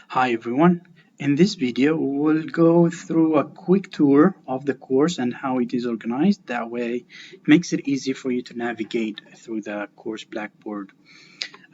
Hi everyone. In this video, we'll go through a quick tour of the course and how it is organized. That way, it makes it easy for you to navigate through the course Blackboard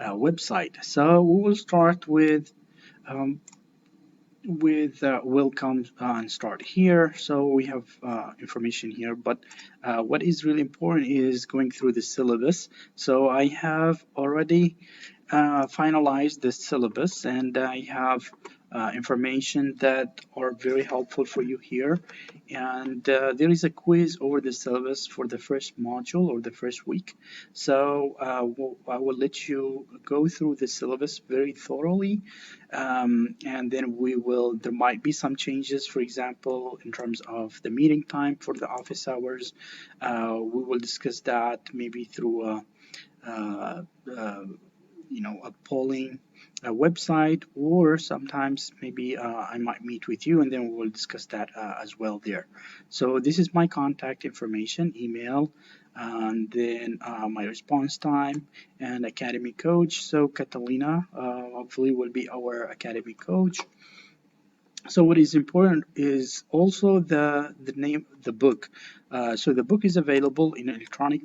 website. So we will start um, with welcome and start here. So we have information here, but what is really important is going through the syllabus. So I have already finalized the syllabus and I have information that are very helpful for you here. And there is a quiz over the syllabus for the first module or the first week. So I will let you go through the syllabus very thoroughly, and then there might be some changes, for example, in terms of the meeting time for the office hours. We will discuss that maybe through uh, uh, a polling website, or sometimes maybe I might meet with you and then we will discuss that as well there. So this is my contact information, email, and then my response time and academy coach. So Catalina hopefully will be our academy coach. So what is important is also the name of the book. So the book is available in electronic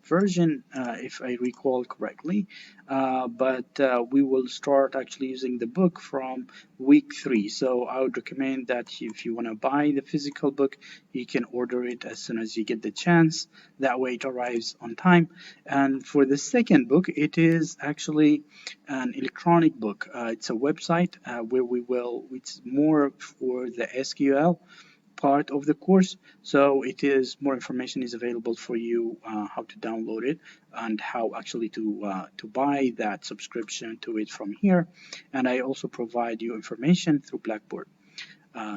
version, if I recall correctly, but we will start actually using the book from week 3. So I would recommend that if you want to buy the physical book, you can order it as soon as you get the chance. That way it arrives on time. And for the second book, it is actually an electronic book. It's a website it's more for the SQL part of the course. So more information is available for you, how to download it and how actually to buy that subscription to it from here. And I also provide you information through Blackboard.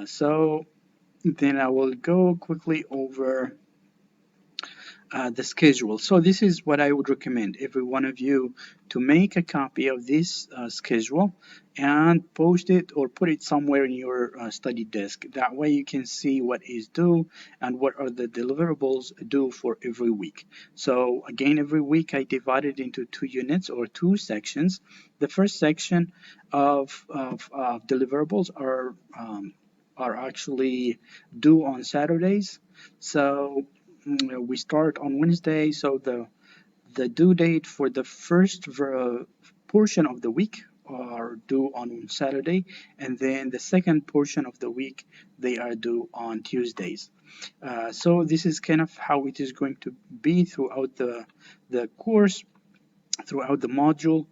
So then I will go quickly over the schedule. So this is what I would recommend every one of you to make a copy of this schedule and post it or put it somewhere in your study desk. That way you can see what is due and what are the deliverables due for every week. So again, every week I divide it into 2 units or 2 sections. The first section of deliverables are actually due on Saturdays. So we start on Wednesday, so the due date for the first portion of the week are due on Saturday, and then the second portion of the week they are due on Tuesdays. So this is kind of how it is going to be throughout the course, throughout the module,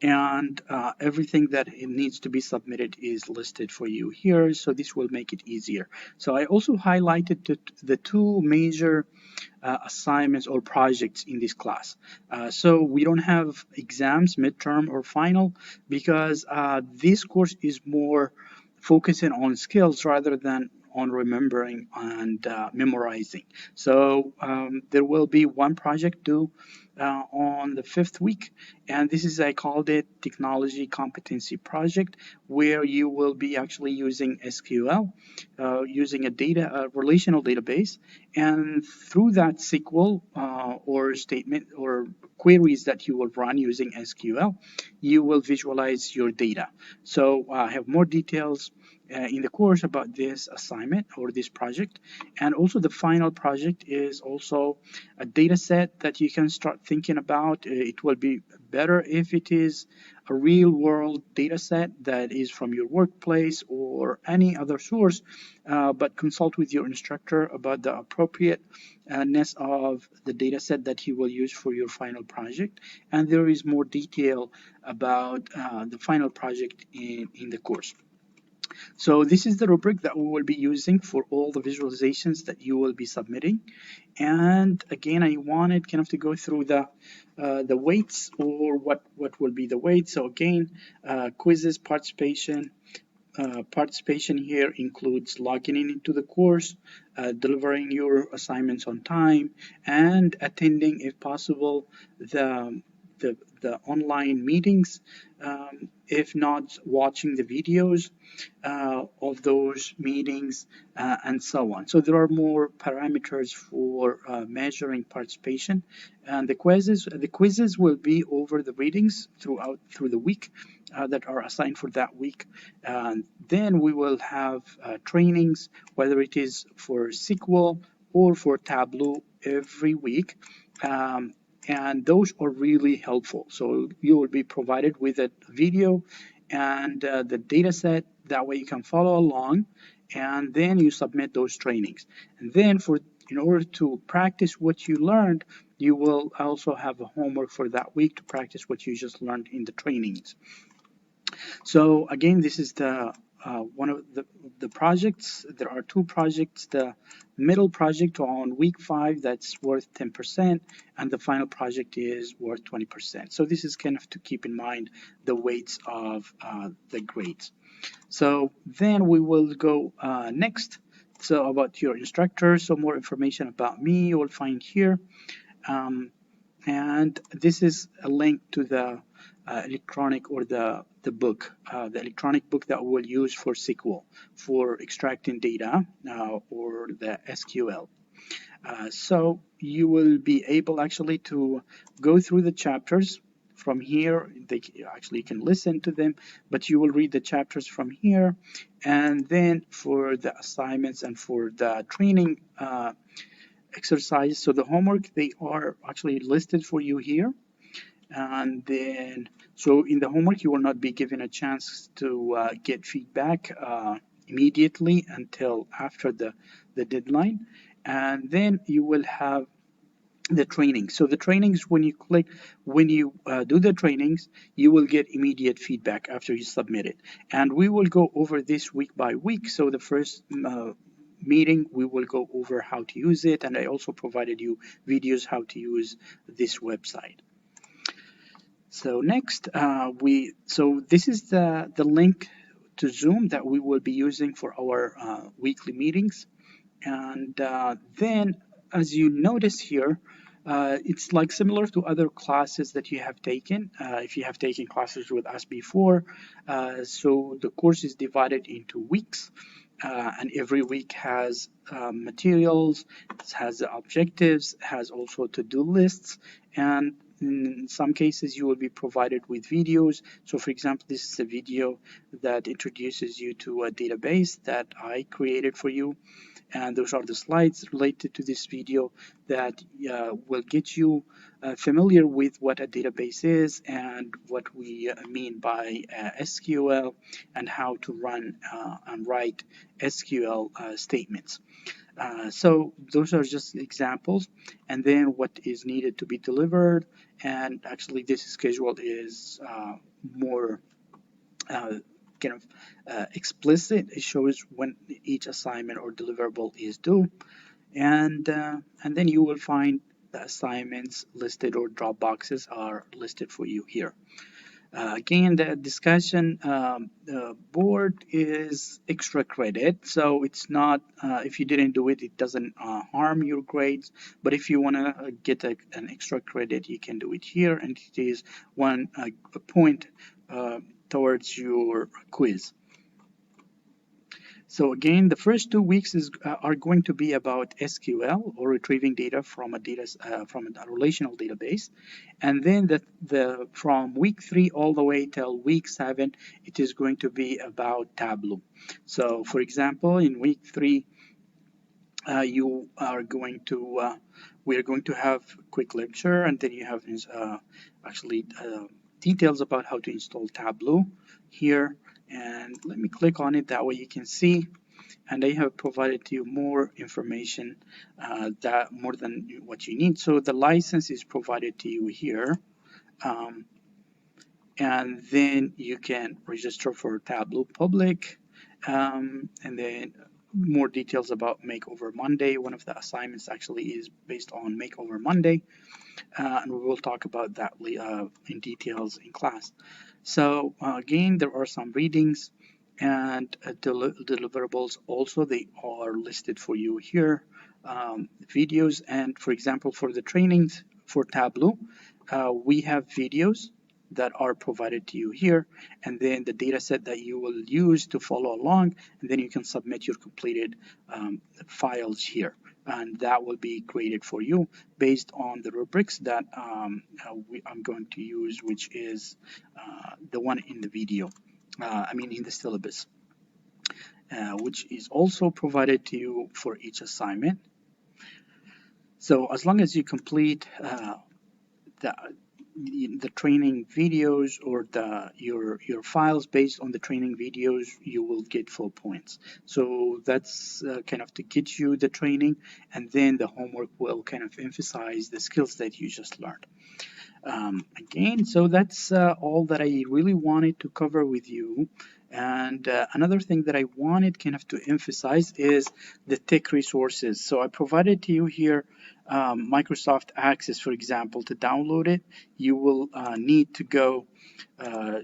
and everything that it needs to be submitted is listed for you here, so this will make it easier. So I also highlighted the two major assignments or projects in this class. So we don't have exams, midterm or final, because this course is more focusing on skills rather than on remembering and memorizing. So there will be one project due on the 5th week, and this is, I called it technology competency project, where you will be actually using SQL, using a relational database, and through that SQL or statement or queries that you will run using SQL, you will visualize your data. So I have more details in the course about this assignment or this project. And also the final project is also a data set that you can start thinking about. It will be better if it is a real world data set that is from your workplace or any other source, but consult with your instructor about the appropriateness of the data set that he will use for your final project. And there is more detail about the final project in the course. So this is the rubric that we will be using for all the visualizations that you will be submitting. And again, I wanted kind of to go through the weights, or what will be the weight. So again, quizzes, participation here includes logging in into the course, delivering your assignments on time, and attending, if possible, the the online meetings, if not watching the videos of those meetings, and so on. So there are more parameters for measuring participation, and the quizzes will be over the readings through the week that are assigned for that week. And then we will have trainings, whether it is for SQL or for Tableau every week. Um, and those are really helpful. So you will be provided with a video and the data set. That way you can follow along, and then you submit those trainings. And then in order to practice what you learned, you will also have a homework for that week to practice what you just learned in the trainings. So again, this is the one of the projects. There are two projects. The middle project on week 5, that's worth 10%, and the final project is worth 20%. So this is kind of to keep in mind the weights of the grades. So then we will go next. So about your instructor, so more information about me you will find here. And this is a link to the electronic or the book, the electronic book that we'll use for SQL, for extracting data or the SQL. So you will be able actually to go through the chapters from here. They actually can listen to them, but you will read the chapters from here. And then for the assignments and for the training exercise, so the homework, they are actually listed for you here. And then, so in the homework, you will not be given a chance to get feedback immediately until after the deadline. And then you will have the training. So the trainings, when you do the trainings, you will get immediate feedback after you submit it. And we will go over this week by week. So the first meeting, we will go over how to use it. And I also provided you videos how to use this website. So next, so this is the link to Zoom that we will be using for our weekly meetings. And then, as you notice here, it's like similar to other classes that you have taken. If you have taken classes with us before, so the course is divided into weeks, and every week has materials, has objectives, has also to-do lists, and in some cases you will be provided with videos. So for example, this is a video that introduces you to a database that I created for you. And those are the slides related to this video that will get you familiar with what a database is and what we mean by SQL and how to run and write SQL statements. So those are just examples, and then what is needed to be delivered. And actually this schedule is more kind of explicit. It shows when each assignment or deliverable is due, and then you will find the assignments listed, or drop boxes are listed for you here. Again, the discussion board is extra credit, so it's not, if you didn't do it, it doesn't harm your grades, but if you want to get an extra credit, you can do it here, and it is one point towards your quiz. So again, the first 2 weeks are going to be about SQL, or retrieving data from a relational database, and then from week 3 all the way till week 7, it is going to be about Tableau. So for example, in week 3, you are going to we are going to have a quick lecture, and then you have actually details about how to install Tableau here. And let me click on it, that way you can see, and I have provided to you more information, that more than what you need. So the license is provided to you here, and then you can register for Tableau Public, and then more details about Makeover Monday. One of the assignments actually is based on Makeover Monday, and we will talk about that in details in class. So again, there are some readings and deliverables also. They are listed for you here, videos, and for example, for the trainings for Tableau, we have videos that are provided to you here, and then the data set that you will use to follow along, and then you can submit your completed files here, and that will be graded for you based on the rubrics that I'm going to use, which is the one in the video, in the syllabus, which is also provided to you for each assignment. So as long as you complete the the training videos or your files based on the training videos, you will get full points. So that's kind of to get you the training, and then the homework will kind of emphasize the skills that you just learned. Again, so that's all that I really wanted to cover with you. And another thing that I wanted kind of to emphasize is the tech resources. So I provided to you here Microsoft Access, for example. To download it, you will need to go uh,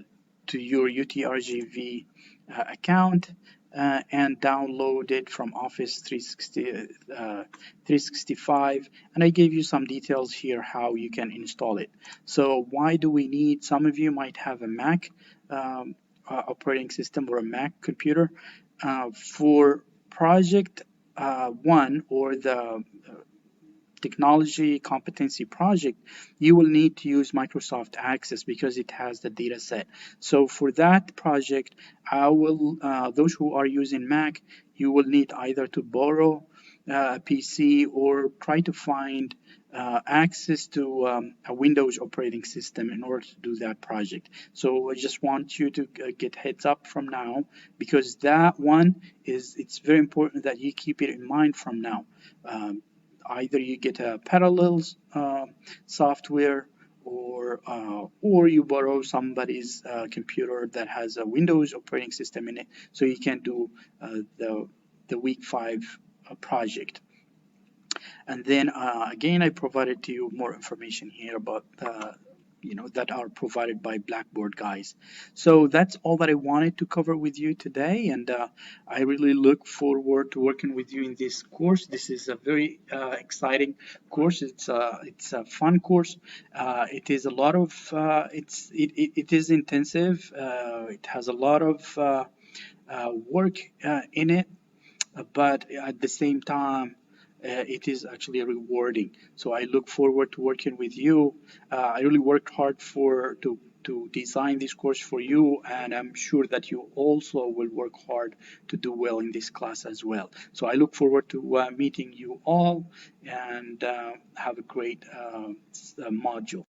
to your UTRGV account and download it from Office 365, and I gave you some details here how you can install it. So why do we need, some of you might have a Mac operating system or a Mac computer. For project 1 or the technology competency project, you will need to use Microsoft Access because it has the data set. So for that project, those who are using Mac, you will need either to borrow a PC or try to find access to a Windows operating system in order to do that project. So I just want you to get heads up from now, because that one it's very important that you keep it in mind from now. Either you get a Parallels software, or you borrow somebody's computer that has a Windows operating system in it, so you can do the week 5 project. And then again, I provided to you more information here about that are provided by Blackboard guys. So that's all that I wanted to cover with you today, and I really look forward to working with you in this course. This is a very exciting course. It's a fun course. It is a lot of it is intensive. It has a lot of work in it, but at the same time, it is actually rewarding. So I look forward to working with you. I really worked hard to design this course for you, and I'm sure that you also will work hard to do well in this class as well. So I look forward to meeting you all, and have a great module.